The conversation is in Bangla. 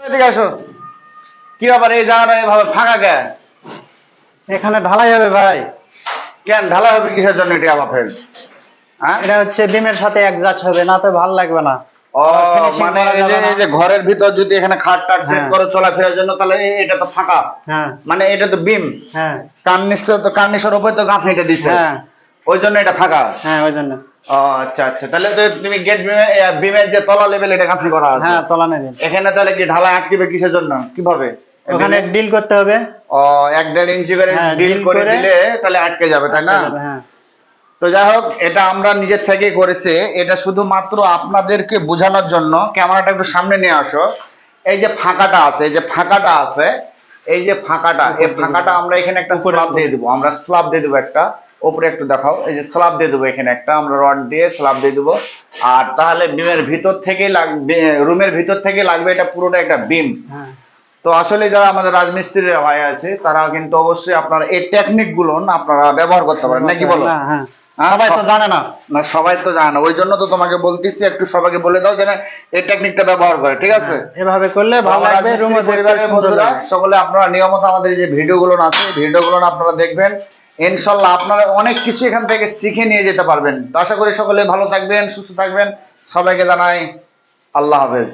এদিকে আসো। কি ব্যাপার এই জায়গাটা এভাবে ফাঁকা কেন? এখানে ঢালাই হবে ভাই। কেন ঢালা হবে কিসের জন্য এটা আবার ফের? হ্যাঁ, এটা হচ্ছে বিমের সাথে অ্যাডজাস্ট হবে, না তো ভালো লাগবে না। ও আবার finishing মানে করা এই যে যাবে না। এই যে ঘরের ভিতর যদি এখানে খাট টাট সেট হ্যাঁ। করে চলাফেরার জন্য, তাহলে এটা তো ফাঁকা, হ্যাঁ মানে এটা তো বিম। হ্যাঁ কার্নিশটা তো কার্নিশের উপরে তো গাঁথনিটা দিছে, হ্যাঁ ওই জন্য এটা ফাঁকা। হ্যাঁ ওই জন্য। ও আচ্ছা আচ্ছা, তাহলে তো তুমি গেট বিমের যে তলা লেভেল এটা গাঁথনি করা আছে। হ্যাঁ তলা নেবে। এখানে তাহলে কি ঢালাই আটকিবে কিসের জন্য, কিভাবে? ওখানে ডিল করতে হবে। ও 1-1.5 ইঞ্চি করে হ্যাঁ, ডিল drill করে করে দিলে তাহলে আটকে যাবে, তাই না? আটকে যাবে, হ্যাঁ। তো যাই হোক, এটা আমরা নিজের থেকে করেছি, এটা শুধুমাত্র আপনাদেরকে বোঝানোর জন্য। ক্যামেরাটা একটু সামনে নিয়ে আসো। এই যে ফাঁকাটা আছে, এই যে ফাঁকাটা আছে, এই যে ফাঁকাটা, এই ফাঁকাটা আমরা এখানে একটা স্ল্যাব দিয়ে দেবো। আমরা স্ল্যাব দিয়ে দেবো একটা, উপরে একটু দেখাও, এই যে স্ল্যাব দিয়ে দেবো এখানে একটা, আমরা রড দিয়ে স্ল্যাব দিয়ে দেবো। আর তাহলে বিমের ভিতর থেকেই লাগবে, রুমের ভিতর থেকে লাগবে এটা পুরোটা একটা বিম। হ্যাঁ তো আসলে যারা আমাদের রাজমিস্ত্রির ভাই আছে, তারা কিন্তু অবশ্যই আপনারা এই টেকনিক গুলো আপনারা ব্যবহার করতে পারেন, নাকি বলো? হ্যাঁ হ্যাঁ। হ্যাঁ, সবাই তো জানে না। না সবাই তো জানে না, ওই জন্য তো তোমাকে বলতেছি একটু সবাইকে বলে দাও যেন এই টেকনিকটা ব্যবহার করে, ঠিক আছে? এভাবে করলে তো ভালো আমার লাগবে, রাজমিস্ত্রি রুমে পরিবারের বন্ধুরা সকলে আপনারা নিয়মিত আমাদের এই যে ভিডিওগুলো আছে, ভিডিওগুলো আপনারা দেখবেন, ইনশাল্লাহ আপনারা অনেক কিছু এখান থেকে শিখে নিয়ে যেতে পারবেন। তো আশা করি সকলে ভালো থাকবেন, সুস্থ থাকবেন। সবাইকে জানাই আল্লাহ হাফেজ।